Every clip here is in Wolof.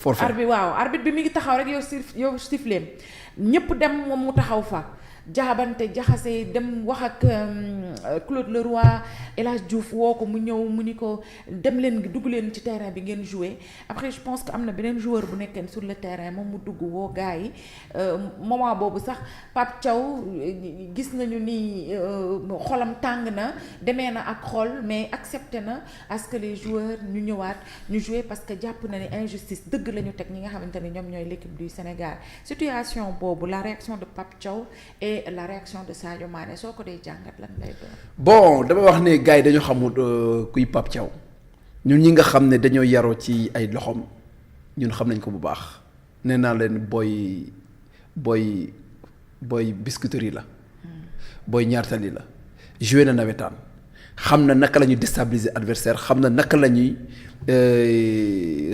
forfait arbitre bi mi ngi taxaw rek yow siffleem ñëpp dem moom mu taxaw fa jaxabante jaxase dem wax ak Claude Leroy El Hadj Diouf woo ko mu ñëw mu ni ko dem leen dugg leen ci terrain bi ngeen jouer après je pense que am na beneen joueur bu nekkee sur le terrain moom mu dugg woo gars yi moment boobu sax Pape Thiaw gis nañu ni xolam tàng na demee na ak xol mais accepté na à ce que les joueurs ñu ñëwaat ñu jouer parce que jàpp na ni injustice dëgg la ñu teg ñi nga xamante ni ñoom ñooy l'équipe du Sénégal situation boobu la réaction de Pape Thiaw et la réaction de Sadio Mané soo ko dee jàngat lan lay doon. bon dama wax ne gars yi dañoo xamul kuy Pape Thiaw ñun ñi nga xam ne dañoo yaroo ci ay loxoom ñun xam nañ ko bu baax nee naa leen booy biscuiterie la. booy ñaartali la. joué na nawetaan xam na naka la ñuy déstabiliser adversaire xam na naka la ñuy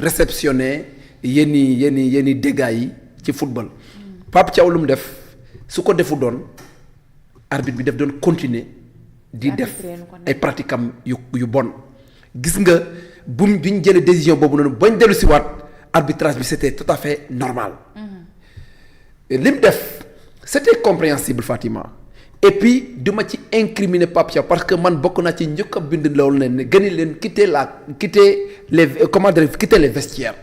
réceptionner yenni dégâts yi ci football. Pape Thiaw lu mu def. su ko defu doon arbitre bi def doon continuer di def ay pratiques am yu bon gis nga bi ñu jëlee décision boobu noonu bañ dellu si waat arbitrage bi c'était tout à fait normal li mu def c'était compréhensible Fatima et puis duma ci incriminer Pape Thiaw parce que man bokk naa ci njëkk a bind loolu ne gëni leen quitter les vestiaires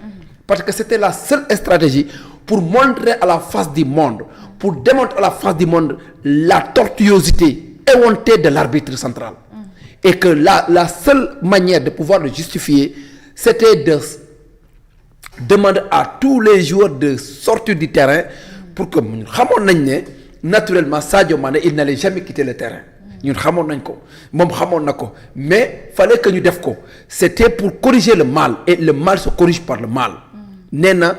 parce que c'était la seule stratégie pour montrer à la face du monde pour démontrer à la face du monde la tortuosité éhontée de l'arbitre central. Et que la seule manière de pouvoir le justifier, c'était de demander à tous les joueurs de sortir du terrain pour que ñun xamoon nañ ne naturellement Sadio Mané il n'allait jamais quitter le terrain. ñun xamoon nañ ko moom xamoon na ko mais fallait que ñu def ko c'était pour corriger le mal et le mal se corrige par le mal. nee na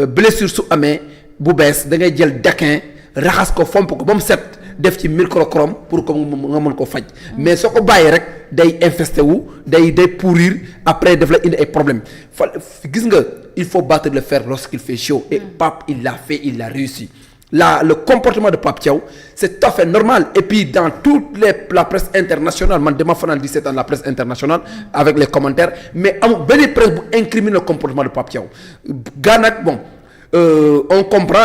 blessure su amee bu bees da ngay jël daquin raxas ko fomp ko ba mu set def ci microchrome pour que nga mën ko faj mais soo ko bàyyi rek day infesté wu day pourrir après daf la indi ay problème gis nga il faut battre le fer lorsqu'il fait chaud et Pape il l'a fait il l'a réussi le comportement de Pape Thiaw c'est tout à fait normal et puis dans toute la presse internationale man dama fanaan 17 ans la presse internationale avec les commentaires mais amul benn presse bu incrimine le comportement de Pape Thiaw gaa nag bon on comprend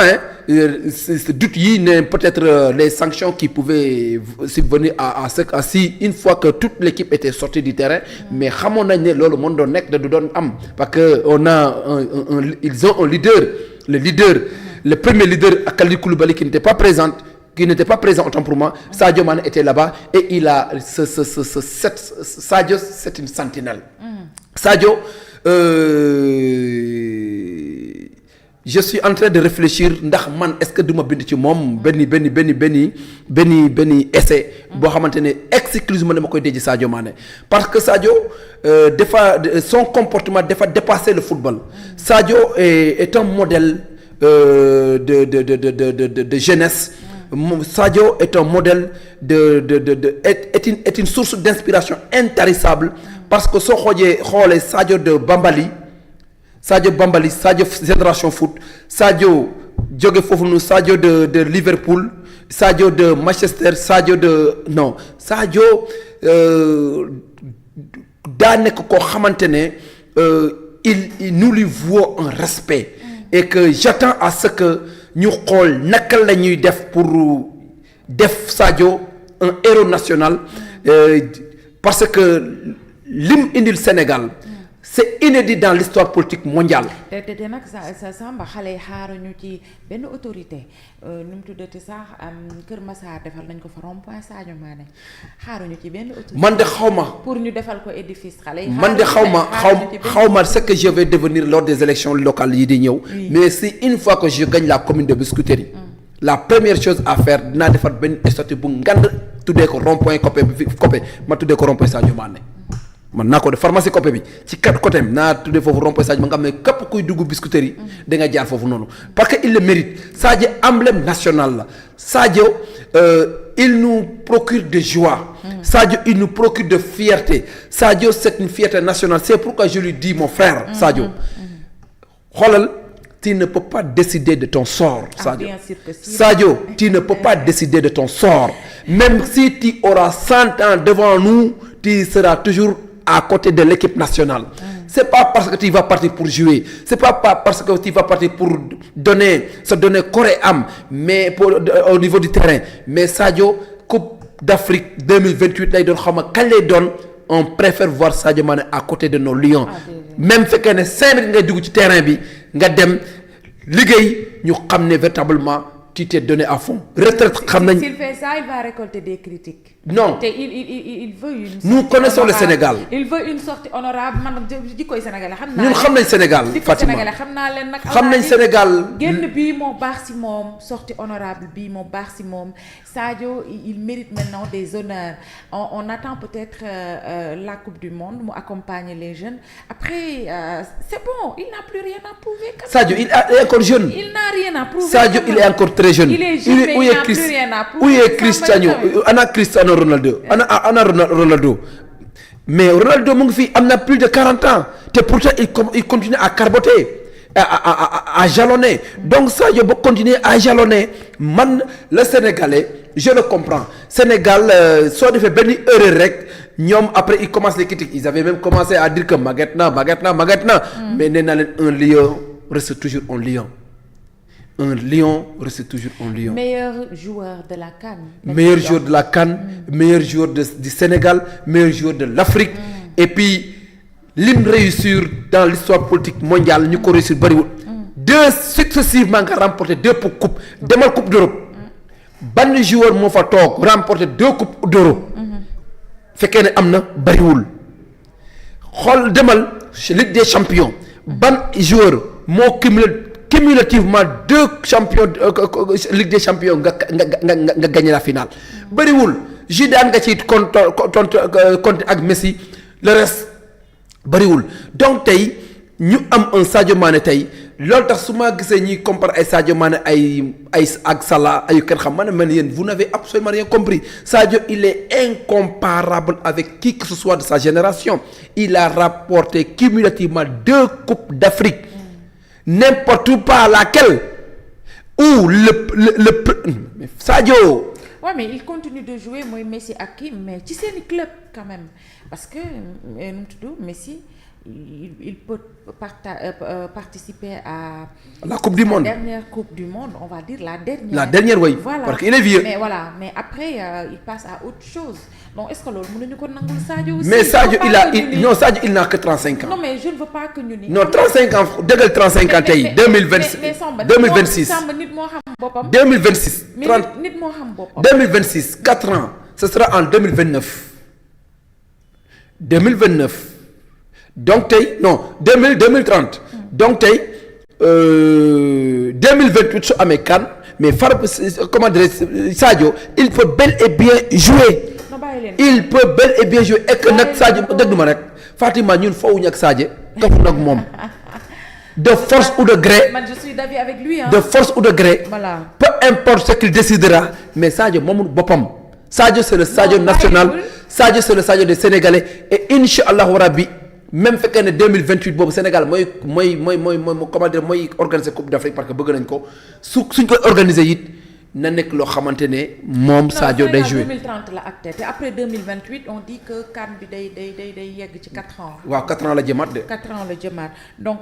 ce doute yi ne peut-être les sanctions qui pouvaient subvenir à si une fois que toute l'équipe était sortie du terrain mais xamoon nañ ne loolu mën doon nekk da du doon am parce que on a ils ont un leader le premier leader Kalidou Koulibaly qui n'était pas présent autant pour moi Sadio Mané était là-bas et il a Sadio c'est une sentinelle Sadio je suis en train de réfléchir ndax man est-ce que duma bind ci moom benn essai boo xamante ne exclusivement dama koy déj Sadio Mané parce que Sadio son comportement dafa dépasser le football Sadio est un modèle de jeunesse Sadio est un modèle est une source d'inspiration intarissable parce que soo xoolee Sadio de Bambali Sadio Génération Foot Sadio jóge foofu nu Sadio de Liverpool Sadio de Manchester Sadio daa nekk koo xamante ne nous lui vouons un respect et que j'attends à ce que ñu xool naka la ñuy def pour def Sadio un héros national parce que lim indil Sénégal c'est inédit dans l'histoire politique mondiale. te nag sa Samba xale yi xaaruñu ci benn autorité nu mu tuddati sax Kër Massar defal nañ ko fa rond-point Sadio Mané xaaruñu ci benn autorité. man de xaw ma. pour ñu defal ko édifice xale yi. man de xaw ma ce que je vais devenir lors des élections locales yi di ñëw. mais si une fois que je gagne la commune de Biscuiterie. la première chose à faire dinaa defar benn statut bu ngand tuddee ko rond-point Copé ma tuddee ko rond-point Sadio Mané. man naa ko def pharmacie Copé bi ci quatre côté naa tuddee foofu rond-point Sadio ma nga xam ne képp kuy dugg Biscuiterie da nga jaar foofu noonu parce que il le mérite Sadio emblème national la Sadio il nous procure de joie Sadio il nous procure de fierté Sadio c'est une fierté nationale c'est pourquoi je lui dis mon frère Sadio xoolal tu ne peux pas décider de ton sort Sadio Sadio tu ne peux pas décider de ton sort même si tu auras 100 ans devant nous tu seras toujours à côté de l'équipe nationale c'est pas parce que tu vas partir pour jouer, c'est pas parce que tu vas partir pour donner corps et âme, mais au niveau du terrain. Mais Sadio, Coupe d'Afrique 2028 lay doon xam nga kañ lay doon. On préfère voir Sadio Mané à côté de nos lions. Même fekkee ne 5 minutes ngay dugg ci terrain bi nga dem liggéey ñu xam ne véritablement tu t'es donné à fond. Retraite xam nañ. S'il fait ça, il va récolter des critiques. Non. Il veut une sortie Nous connaissons honorable. le Sénégal. Il veut une sortie honorable man jikkoy sénégalais xam naa. ñun xam nañ Sénégal Fatima sénégalais xam naa leen nag. xam nañ Sénégal. génn bii moo baax si moom sortie honorable bii moo baax si moom Sadio il mérite maintenant des honneurs on attend peut-être la Coupe du Monde mu accompagner les jeunes après c'est bon il n'a plus rien à prouver. Sadio il est encore jeune. Il n'a rien à prouver. Sadio il est encore très jeune. Il est jeune mais il n'a plus rien à prouver. Où est Cristiano Ronaldo ana Ronaldo mais Ronaldo mu ngi fi am na plus de 40 ans te pourtant il continue à carboter à jalonner donc Sadio ba continuer à jalonner man le Sénégalais je le comprends Sénégal soo defee benn erreur rek ñoom après ils commencent les critiques ils avaient même commencé à dire que màgget na mais nee naa leen un lion reste toujours un lion. Un lion reste toujours un lion. Meilleur joueur de la CAN. Meilleur joueur de la CAN, meilleur joueur du Sénégal, meilleur joueur de l'Afrique. Et puis lim réussir dans l'histoire politique mondiale ñu ko réussir bariwul. Deux successivement nga remporté 2 coupes demal coupe d'Europe. Ban joueur moo fa toog remporté 2 coupes d'Europe. fekkee ne am na bariwul. xool demal Ligue des champions. ban joueur moo cumulativement 2 champions Ligue des champions nga gagné la finale. bariwul Zidane nga ci compte ak Messi le reste bariwul donc tey ñu am un Sadio Mané tey loolu tax su ma gisee ñuy comparer ay Sadio Mané ay ak Salah ay kenn xam ma ne man yéen vous n'avez absolument rien compris Sadio il est incomparable avec qui que ce soit de sa génération il a rapporté cumulativement 2 coupes d'Afrique. N'importe où pas laquelle ou le Sadio. Ouais mais il continue de jouer mooy Messi ak kii mais ci seeni club quand même parce que nu mu tudd Messi il peut participer à la Coupe du Monde. La dernière Coupe du Monde on va dire la dernière. La dernière oui. Voilà. Parce qu'il est vieux. Mais après il passe à autre chose donc est-ce que loolu mënuñu ko nangul Sadio aussi. Mais Sadio il n'a que 35 ans. Non mais je ne veux pas que ñu ni. Non 35 ans dëggal 35 ans tey 2026. mais Samba 2026 nit moo xam boppam. 2026. 30 nit moo xam boppam. 2026 4 ans ce sera en 2029. 2029. donc tey non 2030 donc tey 2028 su amee CAN mais comment dire Sadio il peut bel et bien jouer. Il peut bel et bien jouer et que nag Sadio déglu ma rek Fatima ñun fowuñu ak Sadio kafu nag moom de force ou de gré. Man je suis d'avis avec lui hein. De force ou de gré. Voilà. Peu importe ce qu'il décidera mais Sadio moomul boppam Sadio c'est le Sadio national Sadio c'est le Sadio des Sénégalais et incha allahu rabbi même fekkee ne 2028 boobu Sénégal mooy comment dire mooy organiser Coupe d'Afrique parce que bëgg nañ ko suñ koy organiser it na nekk loo xamante ne moom Sadio day jouer. 2030 la acté te après 2028 on dit que CAN bi day yegg ci 4 ans. waaw 4 ans la jëmaat de. 4 ans la jëmaat donc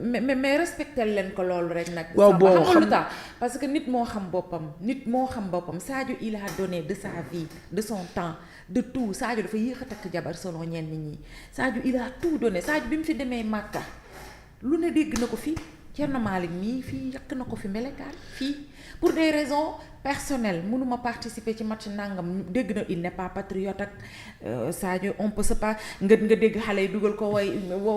mais respecté leen ko loolu rek nag. waaw bon xam lu tax parce que nit moo xam boppam Sadio il a donné de sa vie de son temps de tout Sadio dafa yéex a takk jabar selon ñenn ñi Sadio il a tout donné Sadio bi mu fi demee Makka lu ne dégg na ko fi Thierno Malick mii fii yàq na ko fi mbelekaan fii. Pour des raisons personnelles mënuma participer ci match nangam dégg na il n'est pas patriote ak Sadio on peut se pas nga dégg xale yi dugal ko way